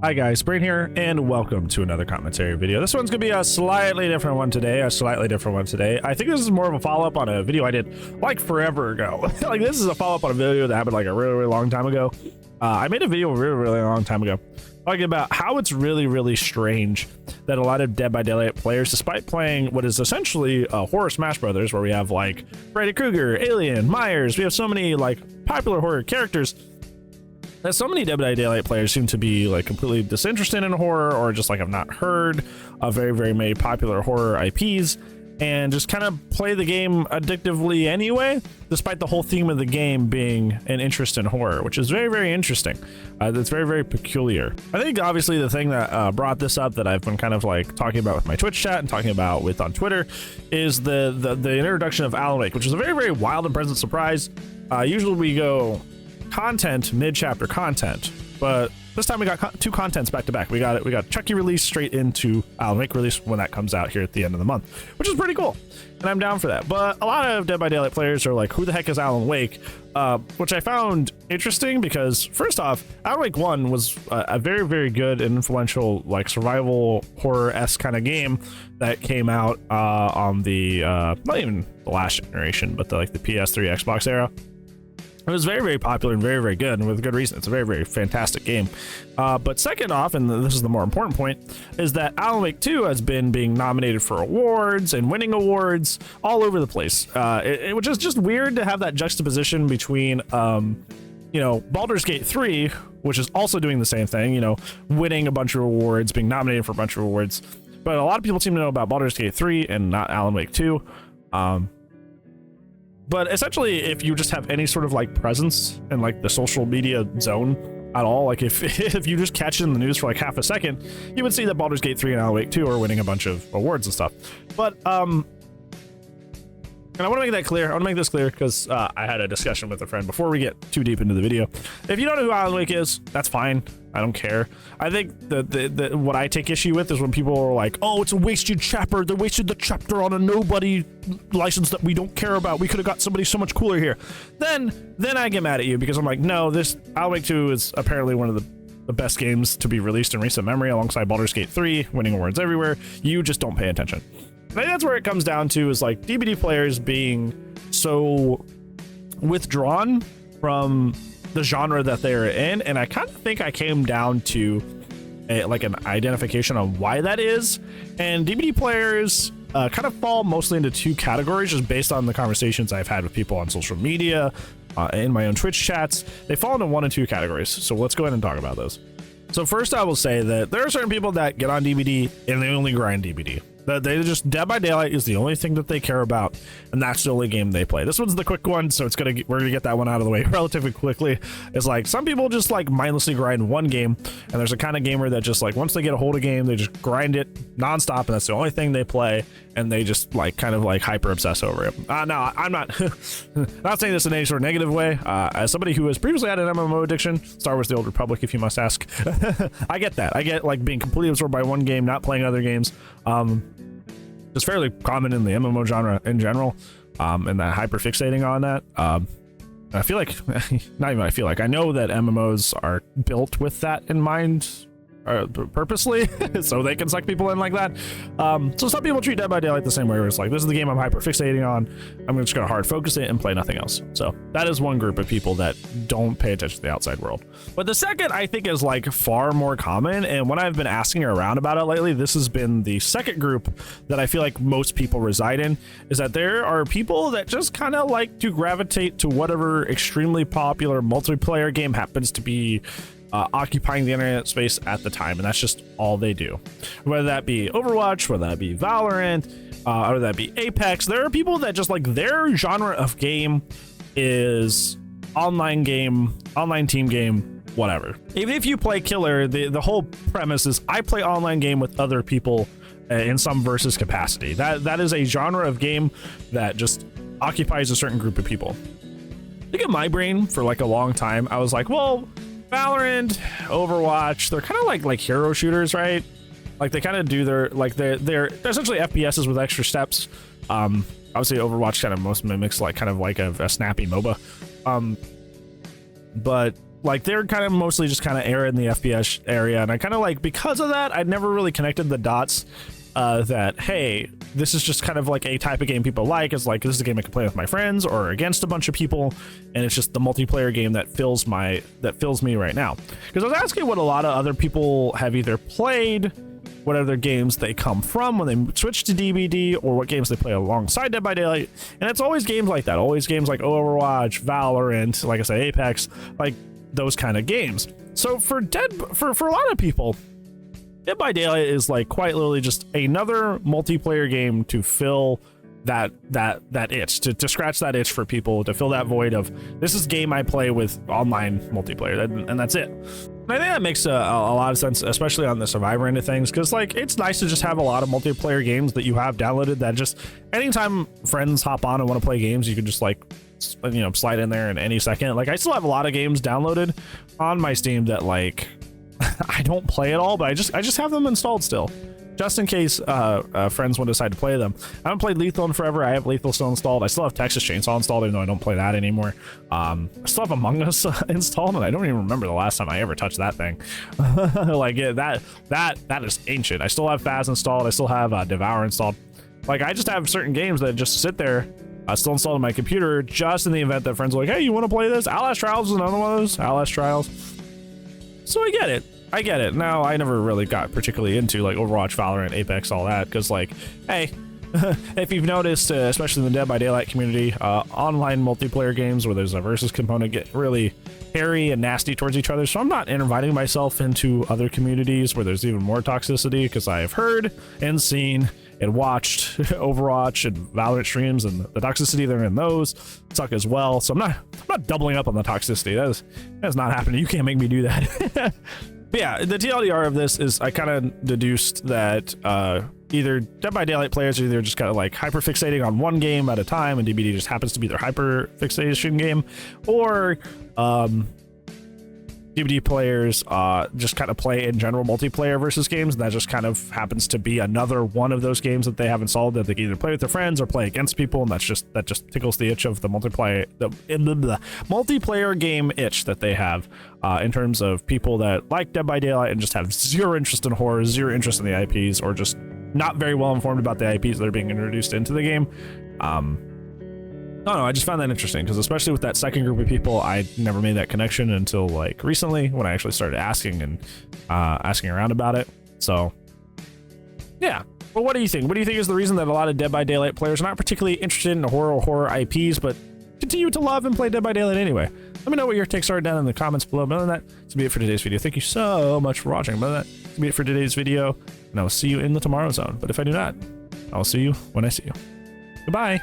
Hi guys, Brain here, and welcome to another commentary video. This one's gonna be a slightly different one today. I think this is more of a follow-up on a video I did like forever ago. Like, this is a follow-up on a video that happened like a really long time ago. I made a video a really long time ago talking about how it's really strange that a lot of Dead by Daylight players, despite playing what is essentially a horror Smash Brothers, where we have like Freddy Krueger, Alien, Myers, we have so many like popular horror characters, that so many Dead by Daylight players seem to be like completely disinterested in horror, or just like have not heard of very many popular horror IPs, and just kind of play the game addictively anyway, despite the whole theme of the game being an interest in horror, which is very interesting. That's very peculiar. I think obviously the thing that brought this up, that I've been kind of like talking about with my Twitch chat and talking about with on Twitter, is the introduction of Alan Wake, which is a very wild and pleasant surprise. Usually we go content mid-chapter content, but this time we got two contents back to back. We got Chucky release straight into Alan Wake release when that comes out here at the end of the month, which is pretty cool, and I'm down for that. But a lot of Dead by Daylight players are like, who the heck is Alan Wake? Which I found interesting because, first off, Alan Wake 1 was a very good and influential like survival horror-esque kind of game that came out on the not even the last generation, but the PS3 Xbox era. It was very popular and very good, and with good reason. It's a very fantastic game. But second off, and this is the more important point, is that Alan Wake 2 has been being nominated for awards and winning awards all over the place, which is just weird to have that juxtaposition between you know, Baldur's Gate 3, which is also doing the same thing, you know, winning a bunch of awards, being nominated for a bunch of awards. But a lot of people seem to know about Baldur's Gate 3 and not Alan Wake 2. But essentially, if you just have any sort of like presence in like the social media zone at all, like if you just catch it in the news for like half a second, you would see that Baldur's Gate 3 and Alan Wake 2 are winning a bunch of awards and stuff. But and I want to make that clear. I want to make this clear because I had a discussion with a friend before we get too deep into the video. If you don't know who Alan Wake is, that's fine. I don't care. I think that what I take issue with is when people are like, oh, it's a wasted chapter. They wasted the chapter on a nobody license that we don't care about. We could have got somebody so much cooler here. Then I get mad at you because I'm like, no, this Alan Wake 2 is apparently one of the best games to be released in recent memory, alongside Baldur's Gate 3, winning awards everywhere. You just don't pay attention. I think that's where it comes down to, is like DBD players being so withdrawn from the genre that they're in, and I kind of think I came down to like an identification on why that is. And DBD players kind of fall mostly into two categories, just based on the conversations I've had with people on social media, in my own Twitch chats. They fall into one and two categories, so let's go ahead and talk about those. So first, I will say that there are certain people that get on DBD and they only grind DBD. They just, Dead by Daylight is the only thing that they care about, and that's the only game they play. This one's the quick one, so we're gonna get that one out of the way relatively quickly. It's like, some people just like mindlessly grind one game, and there's a kind of gamer that just like, once they get a hold of a game, they just grind it nonstop, and that's the only thing they play, and they just like kind of like hyper obsess over it. No, I'm not not saying this in any sort of negative way. As somebody who has previously had an MMO addiction, Star Wars: The Old Republic, if you must ask, I get that. I get like being completely absorbed by one game, not playing other games. It's fairly common in the MMO genre in general, and that hyper-fixating on that. I feel like, not even I feel like, I know that MMOs are built with that in mind, purposely, so they can suck people in like that. So some people treat Dead by Daylight the same way, where it's like, this is the game I'm hyper-fixating on, I'm just gonna hard focus it and play nothing else. So that is one group of people that don't pay attention to the outside world. But the second, I think, is like far more common, and when I've been asking around about it lately, this has been the second group that I feel like most people reside in, is that there are people that just kind of like to gravitate to whatever extremely popular multiplayer game happens to be occupying the internet space at the time, and that's just all they do. Whether that be Overwatch, whether that be Valorant, or that be Apex, there are people that just like, their genre of game is online game, online team game, whatever. Even if you play Killer, the whole premise is, I play online game with other people in some versus capacity. That is a genre of game that just occupies a certain group of people. Look at my brain for like a long time. I was like, well, Valorant, Overwatch, they're kind of like hero shooters, right? Like they kind of do their, like they're essentially FPSs with extra steps. Obviously Overwatch kind of most mimics like kind of like a snappy MOBA. But Like they're kind of mostly just kind of air in the FPS area, and I kind of like, because of that, I'd never really connected the dots that, hey, this is just kind of like a type of game people like. It's like, this is a game I can play with my friends or against a bunch of people, and it's just the multiplayer game that fills me right now. Because I was asking what a lot of other people have either played, what other games they come from when they switch to DBD, or what games they play alongside Dead by Daylight. And it's always games like that, always games like Overwatch, Valorant, like I said, Apex, like those kind of games. So for a lot of people, Dead by Daylight is like quite literally just another multiplayer game to fill that itch, to scratch that itch for people, to fill that void of, this is a game I play with online multiplayer, and that's it. And I think that makes a lot of sense, especially on the Survivor end of things, because like it's nice to just have a lot of multiplayer games that you have downloaded that just anytime friends hop on and want to play games, you can just like, you know, slide in there in any second. Like I still have a lot of games downloaded on my Steam that like I don't play at all, but I just have them installed still, just in case friends want to decide to play them. I haven't played Lethal in forever. I have Lethal still installed. I still have Texas Chainsaw installed, even though I don't play that anymore. I still have Among Us installed, and I don't even remember the last time I ever touched that thing. Like that is ancient. I still have Faz installed. I still have Devour installed. Like I just have certain games that just sit there, still installed on my computer, just in the event that friends are like, hey, you want to play this? Outlast Trials is another one of those. Outlast Trials. So I get it. Now, I never really got particularly into like Overwatch, Valorant, Apex, all that, because like, hey, if you've noticed, especially in the Dead by Daylight community, online multiplayer games where there's a versus component get really hairy and nasty towards each other. So I'm not inviting myself into other communities where there's even more toxicity, because I have heard and seen and watched Overwatch and Valorant streams, and the toxicity that are in those suck as well. So I'm not doubling up on the toxicity. That's not happening. You can't make me do that. But yeah, the TLDR of this is I kind of deduced that either Dead by Daylight players are either just kind of like hyper-fixating on one game at a time, and DBD just happens to be their hyper-fixation game, or DBD players just kind of play in general multiplayer versus games, and that just kind of happens to be another one of those games that they have installed that they can either play with their friends or play against people, and that just tickles the itch of the multiplayer game itch that they have in terms of people that like Dead by Daylight and just have zero interest in horror, zero interest in the IPs, or just not very well informed about the IPs that are being introduced into the game. I don't know, I just found that interesting, because especially with that second group of people, I never made that connection until like recently, when I actually started asking around about it. So yeah, well, what do you think? What do you think is the reason that a lot of Dead by Daylight players are not particularly interested in horror IPs, but continue to love and play Dead by Daylight anyway? Let me know what your takes are down in the comments below. But other than that, that's be it for today's video. Thank you so much for watching. But other than that, that's be it for today's video, and I will see you in the tomorrow zone. But if I do not, I'll see you when I see you. Goodbye.